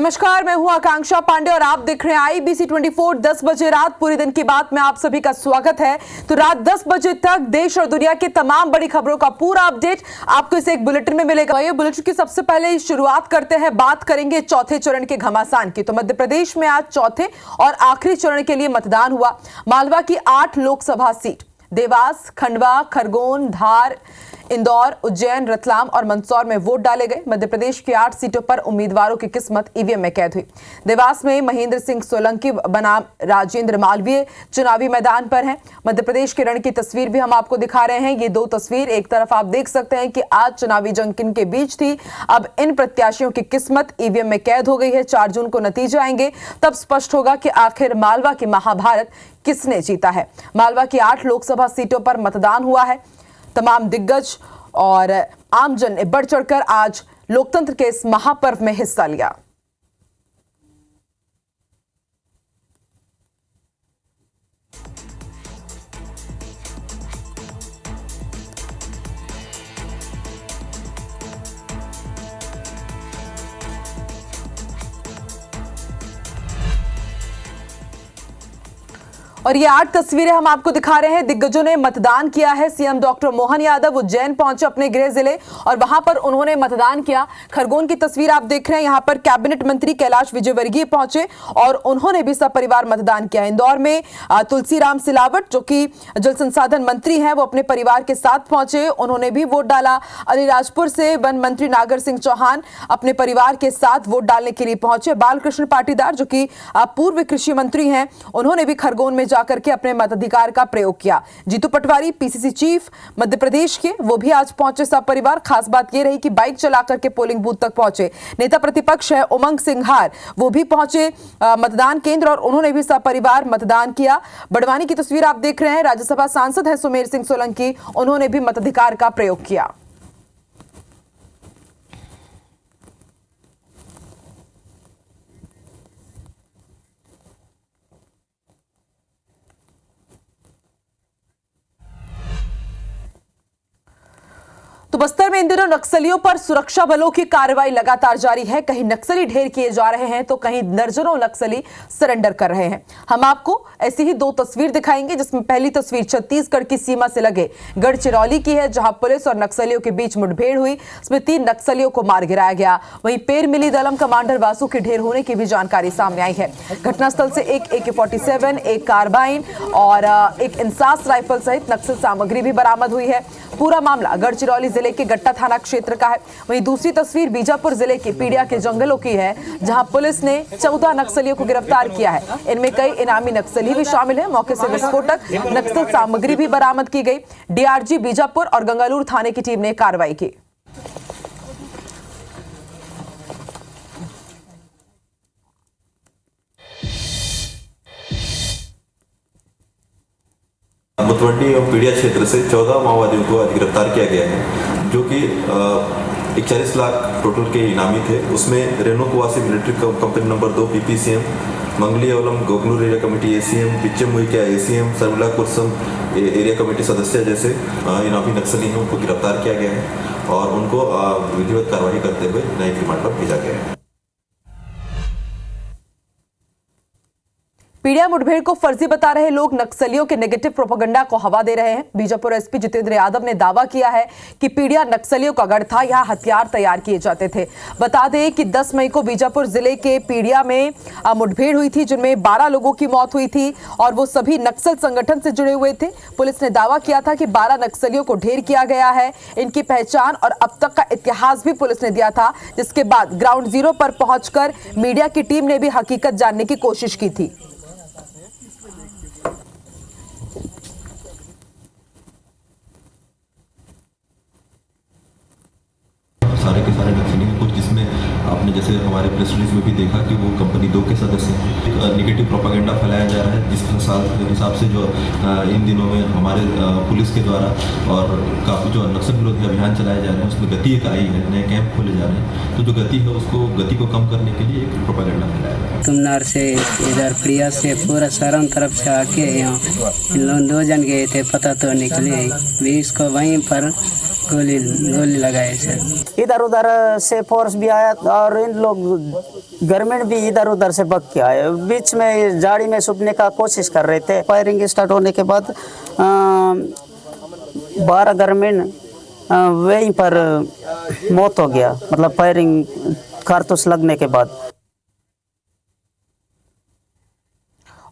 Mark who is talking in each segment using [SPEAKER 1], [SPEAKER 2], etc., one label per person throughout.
[SPEAKER 1] नमस्कार, मैं हूं आकांक्षा पांडे और आप देख रहे हैं IBC 24 10 बजे रात पूरे दिन की बात में आप सभी का स्वागत है। तो रात 10 बजे तक देश और दुनिया की तमाम बड़ी खबरों का पूरा अपडेट आपको इस एक बुलेटिन में मिलेगा। ये बुलेटिन की सबसे पहले शुरुआत करते हैं, बात करेंगे चौथे चरण के घमासान की। तो मध्य प्रदेश में आज चौथे और आखिरी चरण के लिए मतदान हुआ। मालवा की 8 लोकसभा सीट, देवास, खंडवा, खरगोन, धार, इंदौर, उज्जैन, रतलाम और मंदसौर में वोट डाले गए। मध्य प्रदेश की 8 सीटों पर उम्मीदवारों की किस्मत ईवीएम में कैद हुई। देवास में महेंद्र सिंह सोलंकी बनाम राजेंद्र मालवीय चुनावी मैदान पर हैं। मध्य प्रदेश के रण की तस्वीर भी हम आपको दिखा रहे हैं। ये 2 तस्वीर, एक तरफ आप देख सकते हैं कि आज चुनावी जंग किनके बीच थी। अब इन प्रत्याशियों की किस्मत ईवीएम में कैद हो गई है। 4 जून को नतीजे आएंगे, तब स्पष्ट होगा कि आखिर मालवा की महाभारत किसने जीता है। मालवा की 8 लोकसभा सीटों पर मतदान हुआ है। तमाम दिग्गज और आमजन ने बढ़ चढ़कर आज लोकतंत्र के इस महापर्व में हिस्सा लिया। और ये 8 तस्वीरें हम आपको दिखा रहे हैं। दिग्गजों ने मतदान किया है। सीएम डॉक्टर मोहन यादव उज्जैन पहुंचे अपने गृह जिले और वहां पर उन्होंने मतदान किया। खरगोन की तस्वीर आप देख रहे हैं, यहां पर कैबिनेट मंत्री कैलाश विजयवर्गीय पहुंचे और उन्होंने भी सपरिवार मतदान किया। इंदौर में तुलसीराम सिलावट जो कि जल संसाधन मंत्री हैं, वो अपने परिवार के साथ पहुंचे, उन्होंने भी वोट डाला। अलीराजपुर से वन मंत्री नागर सिंह चौहान अपने परिवार के साथ वोट डालने के लिए पहुंचे। बालकृष्ण पाटीदार जो कि पूर्व कृषि मंत्री हैं, उन्होंने भी खरगोन में जाकर के अपने मताधिकार का प्रयोग किया। जीतू पटवारी पीसीसी चीफ मध्य प्रदेश के, वो भी आज पहुंचे सपरिवार। खास बात यह रही कि बाइक चलाकर के पोलिंग बूथ तक पहुंचे। नेता प्रतिपक्ष है उमंग सिंघार, वो भी पहुंचे मतदान केंद्र और उन्होंने भी सपरिवार मतदान किया। बड़वानी की तस्वीर आप देख रहे हैं, राज्यसभा सांसद है सुमेर सिंह सोलंकी, उन्होंने भी मताधिकार का प्रयोग किया। तो बस्तर में इन दिनों नक्सलियों पर सुरक्षा बलों की कार्रवाई लगातार जारी है। कहीं नक्सली ढेर किए जा रहे हैं तो कहीं दर्जनों नक्सली सरेंडर कर रहे हैं। हम आपको ऐसी ही 2 तस्वीर दिखाएंगे, जिसमें पहली तस्वीर छत्तीसगढ़ की सीमा से लगे गढ़चिरौली की है, जहां पुलिस और नक्सलियों के बीच मुठभेड़ हुई। इसमें 3 नक्सलियों को मार गिराया गया। वहीं पेर मिली दलम कमांडर वासु के ढेर होने की भी जानकारी सामने आई है। घटनास्थल से एक AK-47, एक कार्बाइन और एक इंसास राइफल सहित नक्सल सामग्री भी बरामद हुई है। पूरा मामला गढ़चिरौली जिले के गट्टा थाना क्षेत्र का है। वहीं दूसरी तस्वीर बीजापुर जिले के पीड़िया के जंगलों की है, जहां पुलिस ने 14 नक्सलियों को गिरफ्तार किया है। इनमें कई इनामी नक्सली भी शामिल हैं। मौके से विस्फोटक नक्सल सामग्री भी बरामद की गई। DRG बीजापुर और गंगालूर थाने की टीम ने कार्रवाई की।
[SPEAKER 2] मुतवड्डी और पीड़िया क्षेत्र से 14 माओवादियों को आज गिरफ्तार किया गया है, जो कि 41 लाख टोटल के इनामी थे। उसमें रेणुकुवासी मिलिट्री कंपनी नंबर 2 PPCM, मंगलीवलम गोगनूर एरिया कमेटी ACM, पिच्चमुइक्या ACM, Sharmila Kursam area committee सदस्य जैसे इनामी नक्सली हैं, उनको गिरफ्तार किया गया है और उनको विधिवत कार्रवाई करते हुए न्यायिक रिमांड पर भेजा गया है।
[SPEAKER 1] पीड़िया मुठभेड़ को फर्जी बता रहे लोग नक्सलियों के नेगेटिव प्रोपेगेंडा को हवा दे रहे हैं। बीजापुर SP जितेंद्र यादव ने दावा किया है कि पीड़िया नक्सलियों का गढ़ था, यहां हथियार तैयार किए जाते थे। बता दें कि 10 मई को बीजापुर जिले के पीड़िया में मुठभेड़ हुई थी, जिनमें 12 लोगों की मौत हुई थी और वो सभी नक्सल संगठन से जुड़े हुए थे। पुलिस ने दावा किया था कि 12 नक्सलियों को ढेर किया गया है। इनकी पहचान और अब तक का इतिहास भी पुलिस ने दिया था, जिसके बाद ग्राउंड जीरो पर पहुंचकर मीडिया की टीम ने भी हकीकत जानने की कोशिश की थी।
[SPEAKER 2] सारे के सारे नक्सली हैं, कुछ जिसमें आपने जैसे हमारे प्रेस रिलीज में भी देखा कि वो कंपनी 2 के सदस्य हैं। निगेटिव प्रोपेगेंडा फैलाया जा रहा है, जिस हिसाब से जो इन दिनों में हमारे पुलिस के द्वारा और काफ़ी जो नक्सल विरोधी अभियान चलाए जा रहे हैं, उसमें गति एक आई है, नए कैंप खोले जा रहे हैं। तो जो गति है, उसको गति को कम करने के लिए एक प्रोपेगेंडा फैलाया जा रहा है।
[SPEAKER 3] तुमनार से इधर प्रिया से पूरा सरम तरफ से आके यहाँ इन लोग 2 जन गए थे, पता तो निकले भी इसको वहीं पर गोली लगाए सर।
[SPEAKER 4] इधर उधर से फोर्स भी आया और इन लोग
[SPEAKER 3] गवर्नमेंट भी इधर उधर से बग के आए, बीच में झाड़ी में छुपने का कोशिश कर रहे थे। फायरिंग स्टार्ट होने के बाद 12 गवर्नमेंट वहीं पर मौत हो गया, मतलब फायरिंग कारतूस लगने के बाद।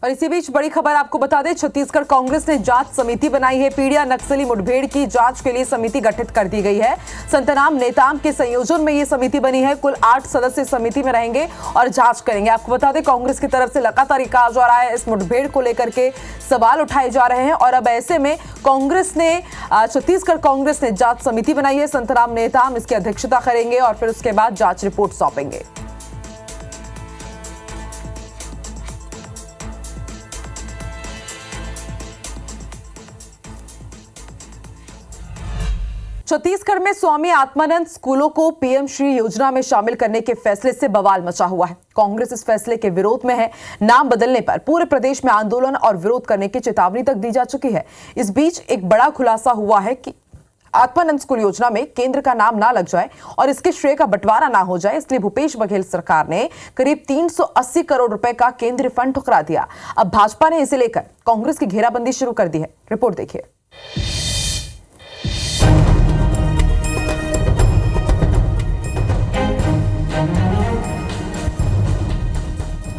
[SPEAKER 1] और इसी बीच बड़ी खबर आपको बता दें, छत्तीसगढ़ कांग्रेस ने जांच समिति बनाई है। पीडिया नक्सली मुठभेड़ की जांच के लिए समिति गठित कर दी गई है। संतनाम नेताम के संयोजन में ये समिति बनी है। कुल 8 सदस्य समिति में रहेंगे और जांच करेंगे। आपको बता दें, कांग्रेस की तरफ से लगातार कहा जा रहा है, इस मुठभेड़ को लेकर के सवाल उठाए जा रहे हैं और अब ऐसे में छत्तीसगढ़ कांग्रेस ने जांच समिति बनाई है। संतनाम नेताम इसकी अध्यक्षता करेंगे और फिर उसके बाद जांच रिपोर्ट सौंपेंगे। छत्तीसगढ़ में स्वामी आत्मानंद स्कूलों को पीएम श्री योजना में शामिल करने के फैसले से बवाल मचा हुआ है। कांग्रेस इस फैसले के विरोध में है। नाम बदलने पर पूरे प्रदेश में आंदोलन और विरोध करने की चेतावनी तक दी जा चुकी है। इस बीच एक बड़ा खुलासा हुआ है कि आत्मानंद स्कूल योजना में केंद्र का नाम ना लग जाए और इसके श्रेय का बंटवारा ना हो जाए, इसलिए भूपेश बघेल सरकार ने करीब 380 करोड़ रुपए का केंद्रीय फंड ठुकरा दिया। अब भाजपा ने इसे लेकर कांग्रेस की घेराबंदी शुरू कर दी है। रिपोर्ट देखिए।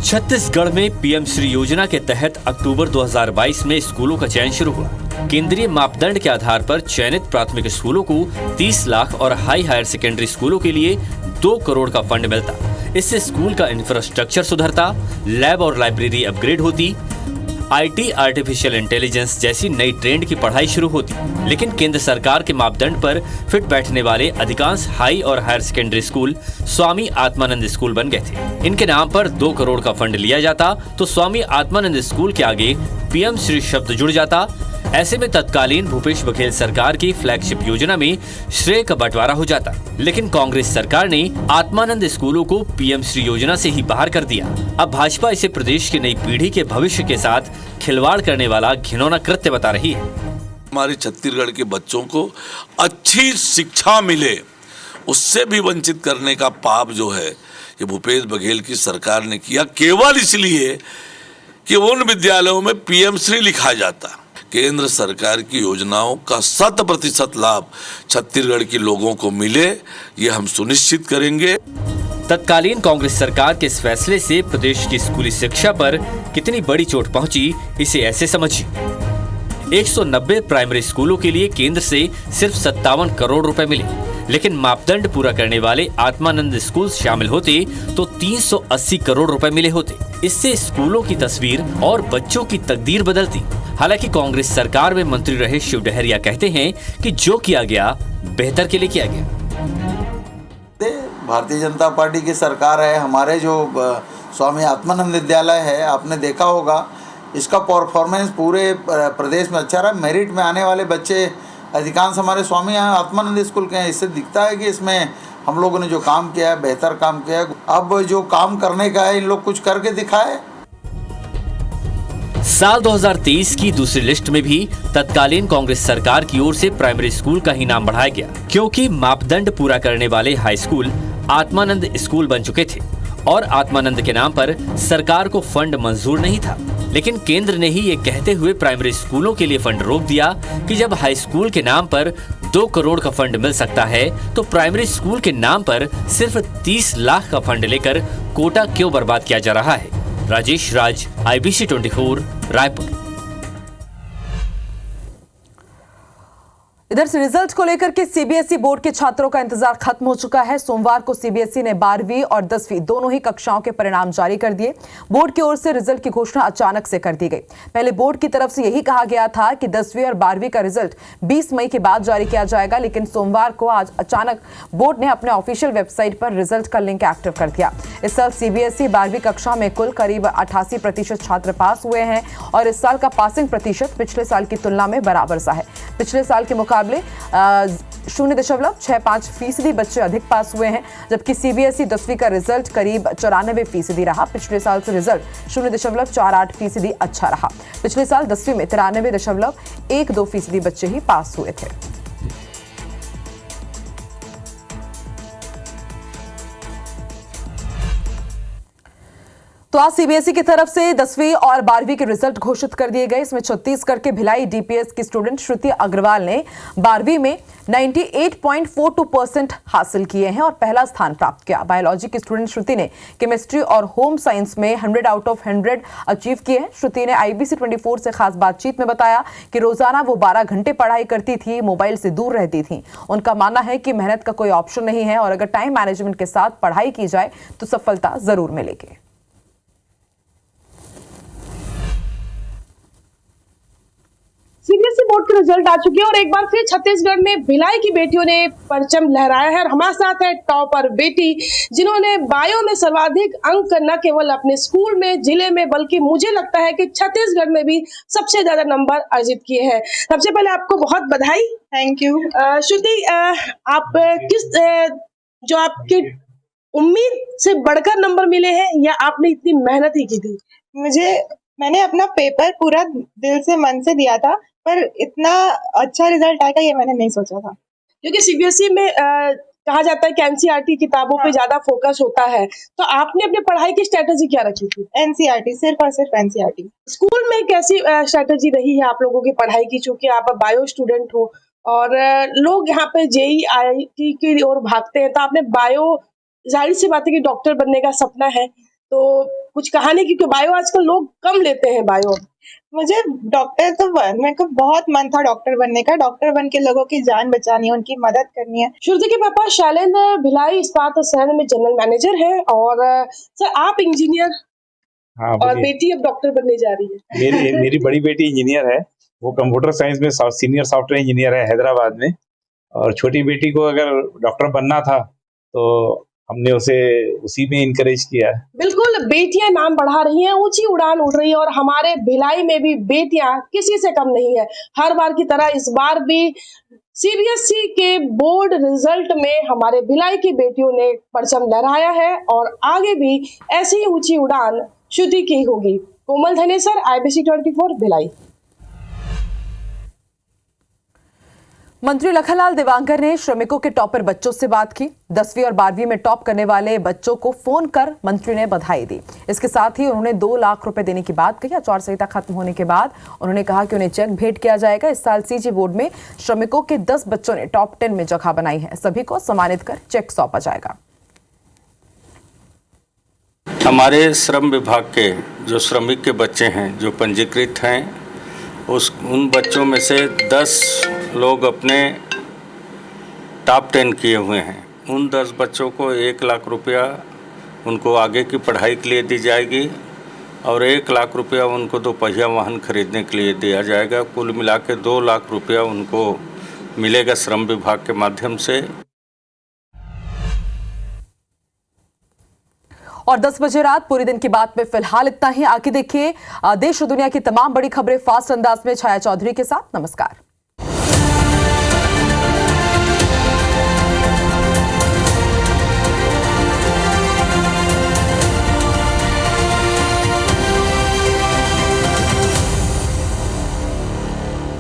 [SPEAKER 4] छत्तीसगढ़ में पीएम श्री योजना के तहत अक्टूबर 2022 में स्कूलों का चयन शुरू हुआ। केंद्रीय मापदंड के आधार पर चयनित प्राथमिक स्कूलों को 30 लाख और हायर सेकेंडरी स्कूलों के लिए 2 करोड़ का फंड मिलता। इससे स्कूल का इंफ्रास्ट्रक्चर सुधरता, लैब और लाइब्रेरी अपग्रेड होती, आईटी आर्टिफिशियल इंटेलिजेंस जैसी नई ट्रेंड की पढ़ाई शुरू होती। लेकिन केंद्र सरकार के मापदंड पर फिट बैठने वाले अधिकांश हाई और higher secondary school Swami Atmanand school बन गए थे। इनके नाम पर 2 करोड़ का फंड लिया जाता तो स्वामी आत्मानंद स्कूल के आगे पीएम श्री शब्द जुड़ जाता। ऐसे में तत्कालीन भूपेश बघेल सरकार की फ्लैगशिप योजना में श्रेय का बंटवारा हो जाता। लेकिन कांग्रेस सरकार ने आत्मानंद स्कूलों को पीएम श्री योजना से ही बाहर कर दिया। अब भाजपा इसे प्रदेश की नई पीढ़ी के भविष्य के साथ खिलवाड़ करने वाला घिनौना कृत्य बता रही है।
[SPEAKER 5] हमारे छत्तीसगढ़ के बच्चों को अच्छी शिक्षा मिले, उससे भी वंचित करने का पाप जो है ये भूपेश बघेल की सरकार ने किया, केवल इसलिए कि उन विद्यालयों में पीएम श्री लिखा जाता। केंद्र सरकार की योजनाओं का 100% लाभ छत्तीसगढ़ के लोगों को मिले, ये हम सुनिश्चित करेंगे।
[SPEAKER 4] तत्कालीन कांग्रेस सरकार के इस फैसले से प्रदेश की स्कूली शिक्षा पर कितनी बड़ी चोट पहुंची, इसे ऐसे समझिए। 190 प्राइमरी स्कूलों के लिए केंद्र से सिर्फ 57 करोड़ रुपए मिले, लेकिन मापदंड पूरा करने वाले आत्मानंद स्कूल शामिल होते तो 380 करोड़ रुपए मिले होते। इससे स्कूलों की तस्वीर और बच्चों की तकदीर बदलती। हालांकि कांग्रेस सरकार में मंत्री रहे शिव डहरिया कहते हैं कि जो किया गया बेहतर के लिए किया गया।
[SPEAKER 6] भारतीय जनता पार्टी की सरकार है। हमारे जो स्वामी आत्मानंद विद्यालय है, आपने देखा होगा, इसका परफॉर्मेंस पूरे प्रदेश में अच्छा रहा। मेरिट में आने वाले बच्चे अधिकांश हमारे स्वामी आत्मानंद स्कूल के हैं। इससे दिखता है कि इसमें हम लोगों ने जो काम किया है, बेहतर काम किया है। अब जो काम करने का है, इन लोग कुछ करके दिखाए।
[SPEAKER 4] साल 2023 की दूसरी लिस्ट में भी तत्कालीन कांग्रेस सरकार की ओर से प्राइमरी स्कूल का ही नाम बढ़ाया गया, क्योंकि मापदंड पूरा करने वाले हाई स्कूल आत्मानंद स्कूल बन चुके थे और आत्मानंद के नाम पर सरकार को फंड मंजूर नहीं था। लेकिन केंद्र ने ही ये कहते हुए प्राइमरी स्कूलों के लिए फंड रोक दिया कि जब हाई स्कूल के नाम पर 2 करोड़ का फंड मिल सकता है तो प्राइमरी स्कूल के नाम पर सिर्फ 30 लाख का फंड लेकर कोटा क्यों बर्बाद किया जा रहा है। राजेश राज, IBC 24, रायपुर।
[SPEAKER 1] इधर से रिजल्ट को लेकर के सीबीएसई बोर्ड के छात्रों का इंतजार खत्म हो चुका है। सोमवार को सीबीएसई ने 12वीं और 10वीं दोनों ही कक्षाओं के परिणाम जारी कर दिए। बोर्ड की ओर से रिजल्ट की घोषणा अचानक से कर दी गई। पहले बोर्ड की तरफ से यही कहा गया था कि 10वीं और 12वीं का रिजल्ट 20 मई के बाद जारी किया जाएगा, लेकिन सोमवार को आज अचानक बोर्ड ने अपने ऑफिशियल वेबसाइट पर रिजल्ट का लिंक एक्टिव कर दिया। इस साल सीबीएसई 12वीं कक्षा में कुल करीब 88% छात्र पास हुए हैं और इस साल का पासिंग प्रतिशत पिछले साल की तुलना में बराबर सा है। पिछले साल के मुकाबले 0.65% बच्चे अधिक पास हुए हैं, जबकि सीबीएसई 10वीं का रिजल्ट करीब 94% रहा। पिछले साल से रिजल्ट 0.48% अच्छा रहा। पिछले साल 10वीं में 93.12% बच्चे ही पास हुए थे। तो आज सीबीएसई की तरफ से 10वीं और 12वीं के रिजल्ट घोषित कर दिए गए। इसमें छत्तीसगढ़ के भिलाई डीपीएस की स्टूडेंट श्रुति अग्रवाल ने 12वीं में 98.42% हासिल किए हैं और पहला स्थान प्राप्त किया। बायोलॉजी की स्टूडेंट श्रुति ने केमिस्ट्री और होम साइंस में 100 आउट ऑफ 100 अचीव किए हैं। श्रुति ने IBC 24 से खास बातचीत में बताया कि रोजाना वो 12 घंटे पढ़ाई करती थी, मोबाइल से दूर रहती थी। उनका मानना है कि मेहनत का कोई ऑप्शन नहीं है और अगर टाइम मैनेजमेंट के साथ पढ़ाई की जाए तो सफलता जरूर मिलेगी।
[SPEAKER 7] सीबीएसई बोर्ड के रिजल्ट आ चुके हैं और एक बार फिर छत्तीसगढ़ में भिलाई की बेटियों ने परचम लहराया है और हमारे साथ है टॉपर बेटी जिन्होंने बायो में सर्वाधिक अंक न केवल अपने स्कूल में, जिले में, बल्कि मुझे लगता है कि छत्तीसगढ़ में भी सबसे ज्यादा नंबर अर्जित किए हैं। सबसे पहले आपको बहुत बधाई।
[SPEAKER 8] Thank you.
[SPEAKER 7] श्रुति, आप किस जो आपकी उम्मीद से बढ़कर नंबर मिले हैं या आपने इतनी मेहनत ही की थी?
[SPEAKER 8] मैंने अपना पेपर पूरा दिल से, मन से दिया था, पर इतना अच्छा रिजल्ट आएगा ये मैंने नहीं सोचा था।
[SPEAKER 7] क्योंकि सीबीएसई में कहा जाता है कि एनसीईआरटी किताबों पे ज्यादा फोकस होता है, तो आपने अपनी पढ़ाई की स्ट्रेटेजी क्या रखी थी?
[SPEAKER 8] एनसीईआरटी, सिर्फ और सिर्फ एनसीईआरटी।
[SPEAKER 7] स्कूल में कैसी स्ट्रेटेजी रही है आप लोगों की पढ़ाई की, चूंकि आप बायो स्टूडेंट हो और लोग यहाँ पे JEI की ओर भागते हैं, तो आपने बायो, जाहिर सी बात है कि डॉक्टर बनने का सपना है, तो कुछ कहानी, क्योंकि बायो आजकल लोग कम लेते हैं बायो।
[SPEAKER 8] मुझे डॉक्टर तो मेरे को बहुत मन था डॉक्टर बनने का, डॉक्टर बन के लोगों की जान बचानी है, उनकी मदद करनी है।
[SPEAKER 7] श्रुति के पापा शैलेंद्र भिलाई इस्पात संयंत्र में जनरल मैनेजर है और सर आप इंजीनियर।
[SPEAKER 9] हाँ,
[SPEAKER 7] और बेटी अब डॉक्टर बनने जा रही है।
[SPEAKER 9] मेरी बड़ी बेटी इंजीनियर है, वो कंप्यूटर साइंस में सीनियर सॉफ्टवेयर इंजीनियर है हैदराबाद में, और छोटी बेटी को अगर डॉक्टर बनना था तो हमने उसे उसी में इनकरेज किया है।
[SPEAKER 7] बिल्कुल, बेटियां नाम बढ़ा रही हैं, ऊंची उड़ान उड़ रही है और हमारे भिलाई में भी बेटियां किसी से कम नहीं है। हर बार की तरह इस बार भी सीबीएसई के बोर्ड रिजल्ट में हमारे भिलाई की बेटियों ने परचम लहराया है और आगे भी ऐसी ऊंची उड़ान श्रुति की होगी। कोमल धनेसर, IBC 24 भिलाई।
[SPEAKER 1] मंत्री लखनलाल देवांगर ने श्रमिकों के टॉपर बच्चों से बात की। 10वीं और 12वीं में टॉप करने वाले बच्चों को फोन कर मंत्री ने बधाई दी। इसके साथ ही उन्होंने 2 लाख रुपए देने की बात कही। आचार संहिता खत्म होने के बाद उन्होंने कहा कि उन्हें चेक भेंट किया जाएगा। इस साल CG बोर्ड में श्रमिकों के 10 बच्चों ने टॉप 10 में जगह बनाई है। सभी को सम्मानित कर चेक सौंपा जाएगा।
[SPEAKER 10] हमारे श्रम विभाग के जो श्रमिक के बच्चे हैं, जो पंजीकृत हैं, उन बच्चों में से 10 लोग अपने टॉप 10 किए हुए हैं। उन 10 बच्चों को 1 लाख रुपया उनको आगे की पढ़ाई के लिए दी जाएगी और 1 लाख रुपया उनको 2 पहिया वाहन खरीदने के लिए दिया जाएगा। कुल मिला के 2 लाख रुपया उनको मिलेगा श्रम विभाग के माध्यम से।
[SPEAKER 1] और 10 बजे रात पूरी दिन की बात में फिलहाल इतना ही। आगे देखिए देश और दुनिया की तमाम बड़ी खबरें फास्ट अंदाज में छाया चौधरी के साथ। नमस्कार।